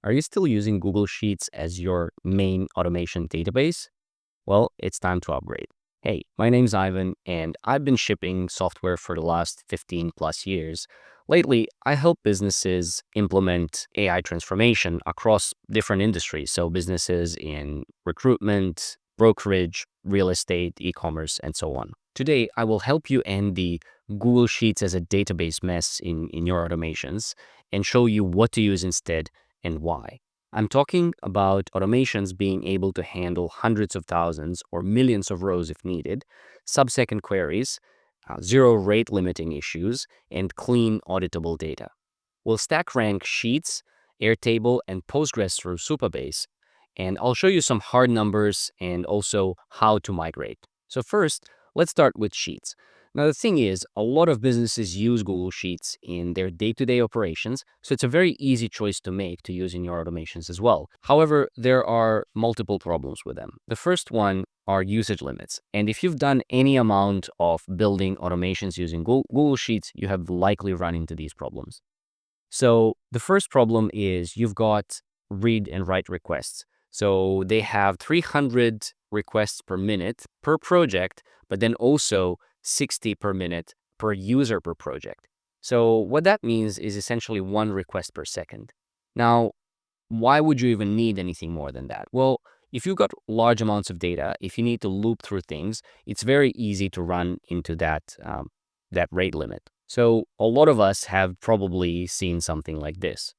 Are you still using Google Sheets as your main automation database? Well, it's time to upgrade. Hey, my name's Ivan, and I've been shipping software for the last 15 plus years. Lately, I help businesses implement AI transformation across different industries. So, businesses in recruitment, brokerage, real estate, e commerce, and so on. Today, I will help you end the Google Sheets as a database mess in your automations and show you what to use instead and why. I'm talking about automations being able to handle hundreds of thousands or millions of rows if needed, sub-second queries, zero rate limiting issues, and clean auditable data. We'll stack rank Sheets, Airtable, and Postgres through Supabase, and I'll show you some hard numbers and also how to migrate. So first, let's start with Sheets. Now, the thing is, a lot of businesses use Google Sheets in their day-to-day operations, so it's a very easy choice to make to use in your automations as well. However, there are multiple problems with them. The first one are usage limits. And if you've done any amount of building automations using Google Sheets, you have likely run into these problems. So the first problem is you've got read and write requests. So they have 300 requests per minute per project, but then also 60 per minute per user per project. So what that means is essentially one request per second. Now, why would you even need anything more than that? Well, if you've got large amounts of data, if you need to loop through things, it's very easy to run into that rate limit. So a lot of us have probably seen something like this.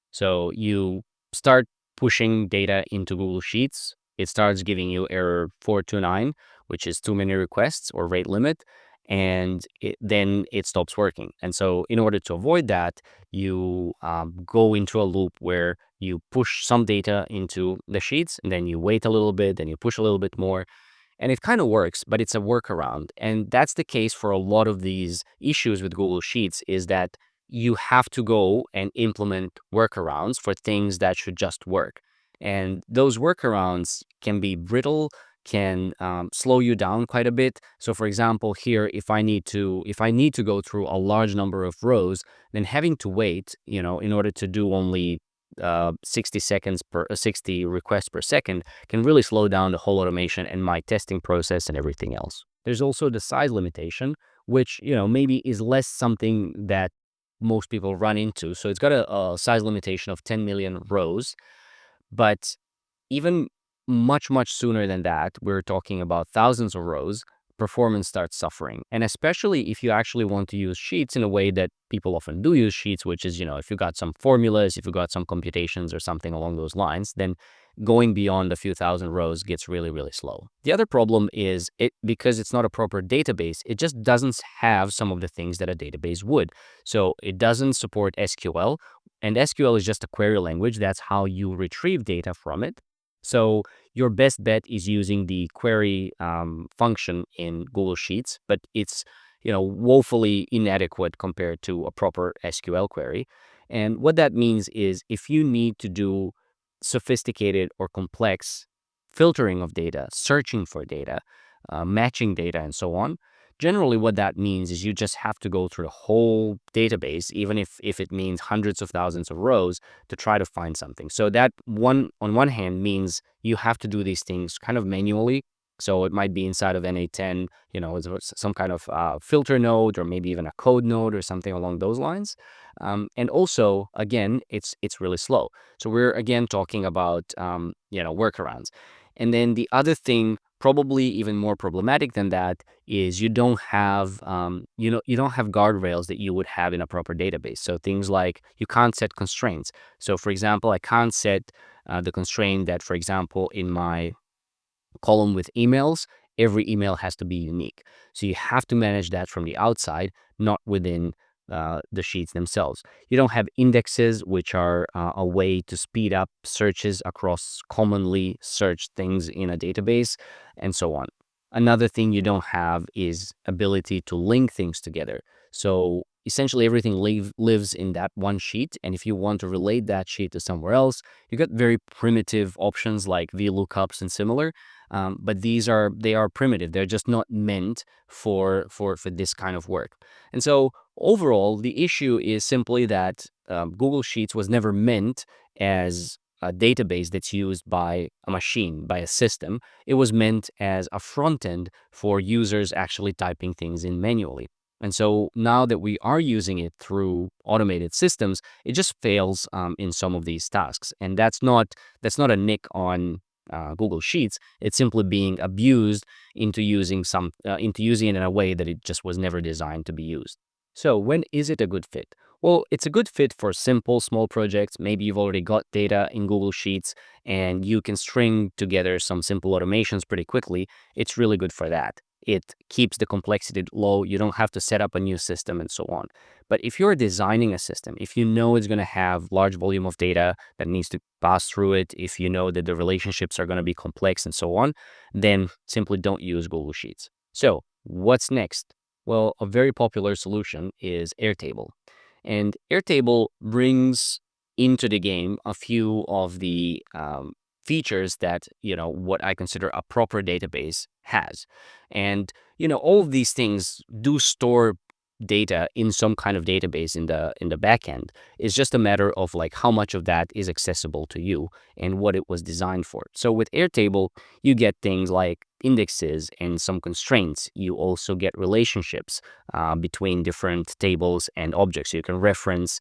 So you start pushing data into Google Sheets. It starts giving you error 429, which is too many requests or rate limit, and then it stops working. And so in order to avoid that, you go into a loop where you push some data into the sheets, and then you wait a little bit, then you push a little bit more, and it kind of works, but it's a workaround. And that's the case for a lot of these issues with Google Sheets is that you have to go and implement workarounds for things that should just work. And those workarounds can be brittle, can slow you down quite a bit. So for example, here, if I need to go through a large number of rows, then having to wait, in order to do only 60 requests per second can really slow down the whole automation and my testing process and everything else. There's also the size limitation, which, maybe is less something that most people run into. So it's got a size limitation of 10 million rows, but even much, much sooner than that, we're talking about thousands of rows, performance starts suffering. And especially if you actually want to use Sheets in a way that people often do use Sheets, which is, if you got some formulas, if you got some computations or something along those lines, then going beyond a few thousand rows gets really, really slow. The other problem is because it's not a proper database, it just doesn't have some of the things that a database would. So it doesn't support SQL, and SQL is just a query language. That's how you retrieve data from it. So your best bet is using the query function in Google Sheets, but it's woefully inadequate compared to a proper SQL query. And what that means is if you need to do sophisticated or complex filtering of data, searching for data, matching data, and so on. Generally, what that means is you just have to go through the whole database, even if it means hundreds of thousands of rows, to try to find something. So that on one hand means you have to do these things kind of manually. So it might be inside of NA10, it's some kind of filter node or maybe even a code node or something along those lines. And also, again, it's really slow. So we're again talking about workarounds. And then the other thing, probably even more problematic than that, is you don't have you don't have guardrails that you would have in a proper database. So things like you can't set constraints. So for example, I can't set the constraint that, for example, in my column with emails, every email has to be unique. So you have to manage that from the outside, not within the sheets themselves. You don't have indexes, which are a way to speed up searches across commonly searched things in a database, and so on. Another thing you don't have is ability to link things together. So essentially everything lives in that one sheet. And if you want to relate that sheet to somewhere else, you got very primitive options like VLOOKUPs and similar. But they are primitive. They're just not meant for this kind of work. And so overall, the issue is simply that Google Sheets was never meant as a database that's used by a machine, by a system. It was meant as a front end for users actually typing things in manually. And so now that we are using it through automated systems, it just fails in some of these tasks. And that's not a nick on Google Sheets. It's simply being abused into using it in a way that it just was never designed to be used. So when is it a good fit? Well, it's a good fit for simple, small projects. Maybe you've already got data in Google Sheets and you can string together some simple automations pretty quickly. It's really good for that. It keeps the complexity low. You don't have to set up a new system and so on. But if you're designing a system, if you know it's going to have large volume of data that needs to pass through it, if you know that the relationships are going to be complex and so on, then simply don't use Google Sheets. So what's next? Well, a very popular solution is Airtable. And Airtable brings into the game a few of the features that, what I consider a proper database has. And, all of these things do store data in some kind of database in the back end. It's just a matter of like how much of that is accessible to you and what it was designed for. So with Airtable, you get things like indexes and some constraints. You also get relationships between different tables and objects. So you can reference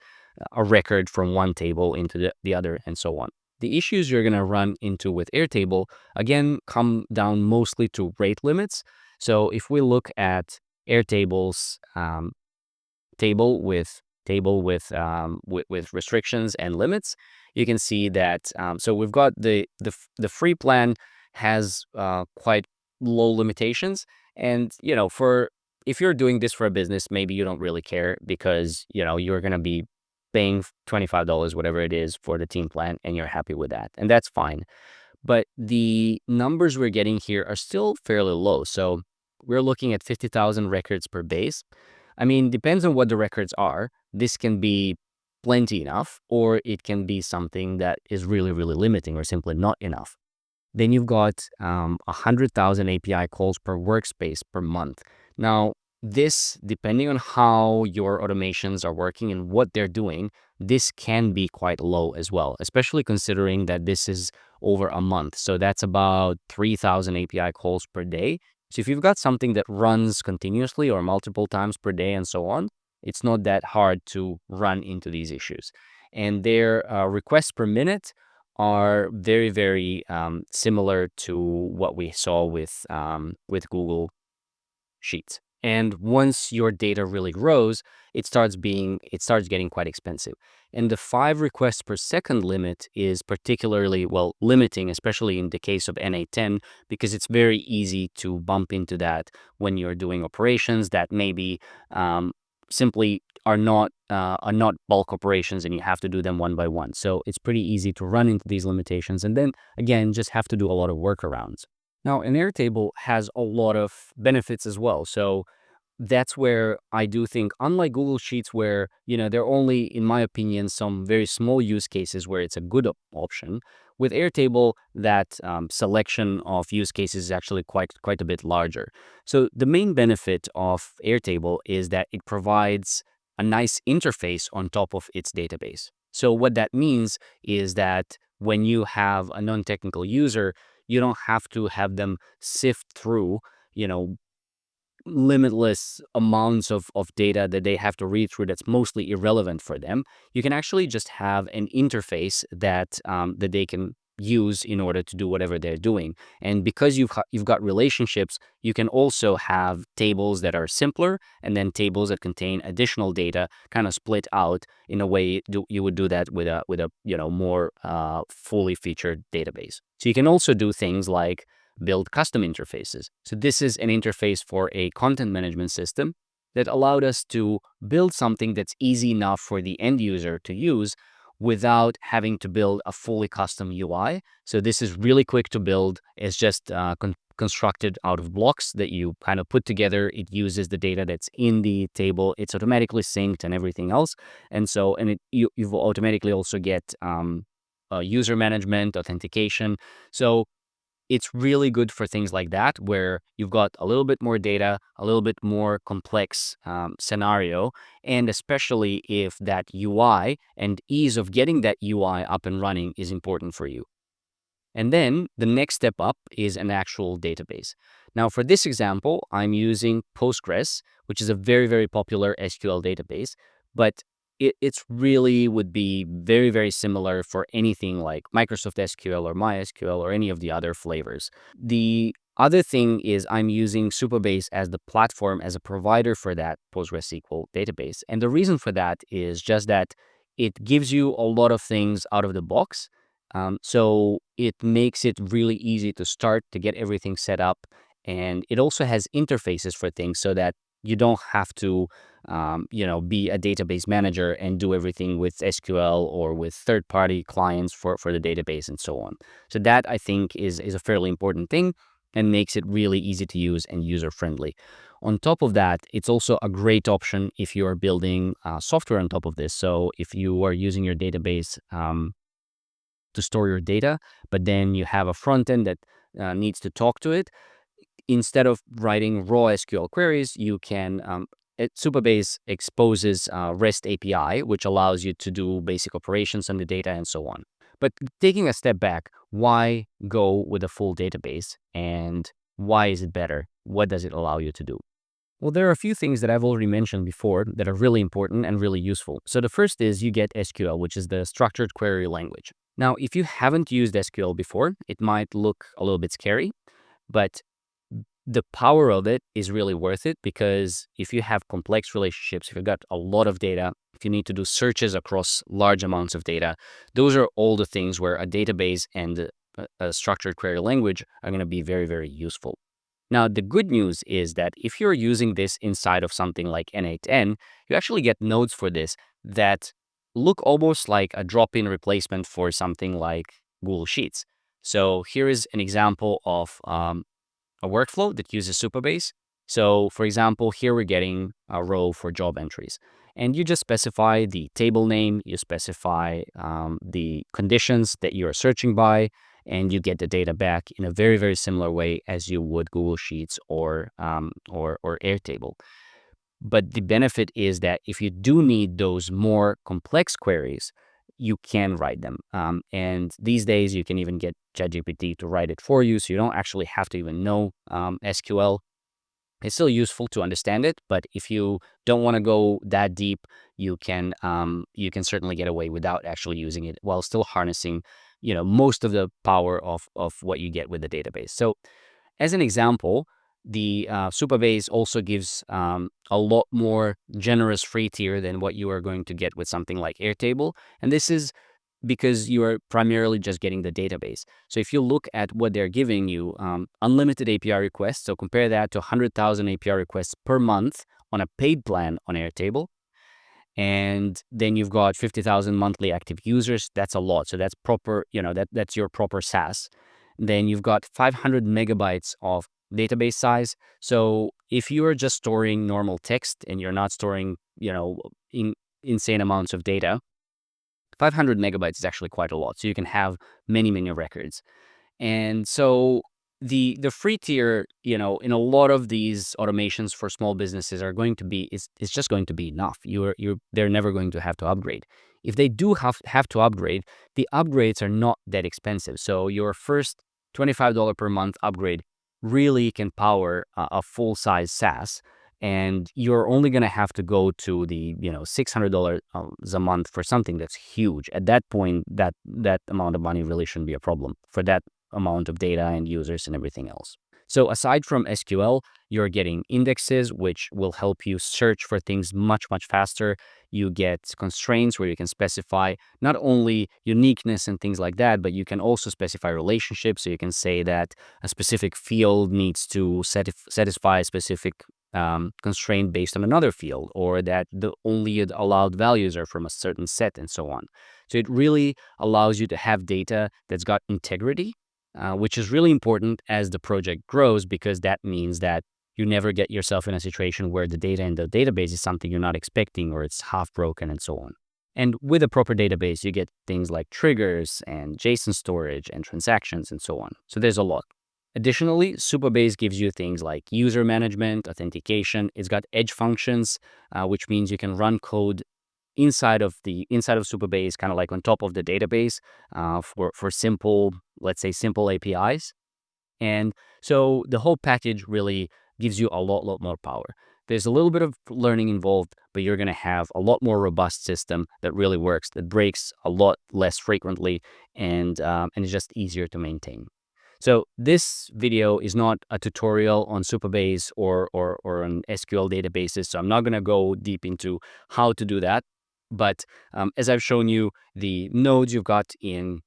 a record from one table into the other and so on. The issues you're going to run into with Airtable, again, come down mostly to rate limits. So if we look at Airtable's table with restrictions and limits, you can see that. So we've got the free plan has quite low limitations, and for if you're doing this for a business, maybe you don't really care because you're gonna be paying $25, whatever it is, for the team plan, and you're happy with that, and that's fine. But the numbers we're getting here are still fairly low. So we're looking at 50,000 records per base. I mean, depends on what the records are. This can be plenty enough, or it can be something that is really, really limiting or simply not enough. Then you've got 100,000 API calls per workspace per month. Now, this, depending on how your automations are working and what they're doing, this can be quite low as well, especially considering that this is over a month. So that's about 3,000 API calls per day. So if you've got something that runs continuously or multiple times per day and so on, it's not that hard to run into these issues. And their requests per minute are very, very similar to what we saw with Google Sheets. And once your data really grows, it starts getting quite expensive. And the 5 requests per second limit is particularly well limiting, especially in the case of NA10, because it's very easy to bump into that when you're doing operations that maybe simply are not bulk operations, and you have to do them one by one. So it's pretty easy to run into these limitations, and then again, just have to do a lot of workarounds. Now, an Airtable has a lot of benefits as well. So that's where I do think, unlike Google Sheets, where there are only, in my opinion, some very small use cases where it's a good option. With Airtable, that selection of use cases is actually quite a bit larger. So the main benefit of Airtable is that it provides a nice interface on top of its database. So what that means is that when you have a non-technical user, you don't have to have them sift through, you know, limitless amounts of data that they have to read through that's mostly irrelevant for them. You can actually just have an interface that they can use in order to do whatever they're doing. And because you've got relationships, you can also have tables that are simpler and then tables that contain additional data kind of split out in a way you would do that with a more fully featured database. So you can also do things like build custom interfaces. So this is an interface for a content management system that allowed us to build something that's easy enough for the end user to use without having to build a fully custom UI. So this is really quick to build. It's just constructed out of blocks that you kind of put together. It uses the data that's in the table. It's automatically synced and everything else. And so, you automatically also get user management, authentication. So it's really good for things like that, where you've got a little bit more data, a little bit more complex scenario, and especially if that UI and ease of getting that UI up and running is important for you. And then the next step up is an actual database. Now, for this example, I'm using Postgres, which is a very, very popular SQL database, but it's really would be very, very similar for anything like Microsoft SQL or MySQL or any of the other flavors. The other thing is I'm using Supabase as the platform, as a provider for that PostgreSQL database. And the reason for that is just that it gives you a lot of things out of the box, so it makes it really easy to start to get everything set up. And it also has interfaces for things so that you don't have to, be a database manager and do everything with SQL or with third-party clients for the database and so on. So that I think is a fairly important thing and makes it really easy to use and user-friendly. On top of that, it's also a great option if you are building software on top of this. So if you are using your database to store your data, but then you have a front end that needs to talk to it. Instead of writing raw SQL queries, you can Supabase exposes REST API, which allows you to do basic operations on the data and so on. But taking a step back, why go with a full database, and why is it better? What does it allow you to do? Well, there are a few things that I've already mentioned before that are really important and really useful. So the first is you get SQL, which is the structured query language. Now, if you haven't used SQL before, it might look a little bit scary, but the power of it is really worth it, because if you have complex relationships, if you've got a lot of data, if you need to do searches across large amounts of data, those are all the things where a database and a structured query language are going to be very, very useful. Now, the good news is that if you're using this inside of something like N8N, you actually get nodes for this that look almost like a drop-in replacement for something like Google Sheets. So here is an example of a workflow that uses Supabase. So for example, here we're getting a row for job entries. And you just specify the table name, you specify the conditions that you are searching by, and you get the data back in a very, very similar way as you would Google Sheets or Airtable. But the benefit is that if you do need those more complex queries, you can write them. And these days, you can even get ChatGPT to write it for you, so you don't actually have to even know SQL. It's still useful to understand it, but if you don't want to go that deep, you can certainly get away without actually using it while still harnessing, most of the power of what you get with the database. So as an example, the Supabase also gives a lot more generous free tier than what you are going to get with something like Airtable. And this is because you are primarily just getting the database. So if you look at what they're giving you, unlimited API requests, so compare that to 100,000 API requests per month on a paid plan on Airtable. And then you've got 50,000 monthly active users. That's a lot. So that's proper, that's your proper SaaS. Then you've got 500 megabytes of database size. So if you are just storing normal text and you're not storing, insane amounts of data, 500 megabytes is actually quite a lot. So you can have many, many records. And so the free tier, in a lot of these automations for small businesses are going to be, it's just going to be enough. They're never going to have to upgrade. If they do have to upgrade, the upgrades are not that expensive. So your first $25 per month upgrade really can power a full-size SaaS. And you're only going to have to go to the $600 a month for something that's huge. At that point, that amount of money really shouldn't be a problem for that amount of data and users and everything else. So aside from SQL, you're getting indexes, which will help you search for things much, much faster. You get constraints where you can specify not only uniqueness and things like that, but you can also specify relationships. So you can say that a specific field needs to satisfy a specific constraint based on another field, or that the only allowed values are from a certain set and so on. So it really allows you to have data that's got integrity, which is really important as the project grows, because that means that you never get yourself in a situation where the data in the database is something you're not expecting or it's half broken and so on. And with a proper database, you get things like triggers and JSON storage and transactions and so on. So there's a lot. Additionally, Supabase gives you things like user management, authentication. It's got edge functions, which means you can run code inside of Supabase, kind of like on top of the database, for simple, let's say, simple APIs. And so the whole package really gives you a lot more power. There's a little bit of learning involved, but you're going to have a lot more robust system that really works, that breaks a lot less frequently, and it's just easier to maintain. So this video is not a tutorial on Supabase or on SQL databases. So I'm not going to go deep into how to do that. But as I've shown you, the nodes you've got in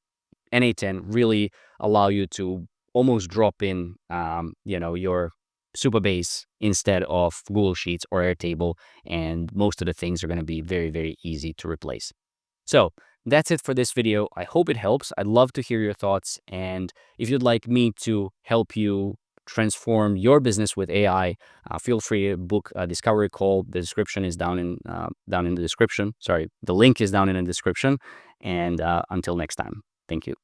NA10 really allow you to almost drop in, your Supabase instead of Google Sheets or Airtable, and most of the things are going to be very easy to replace. So that's it for this video. I hope it helps. I'd love to hear your thoughts, and if you'd like me to help you transform your business with AI, feel free to book a discovery call. The description is down in the description. Sorry, the link is down in the description. And until next time, thank you.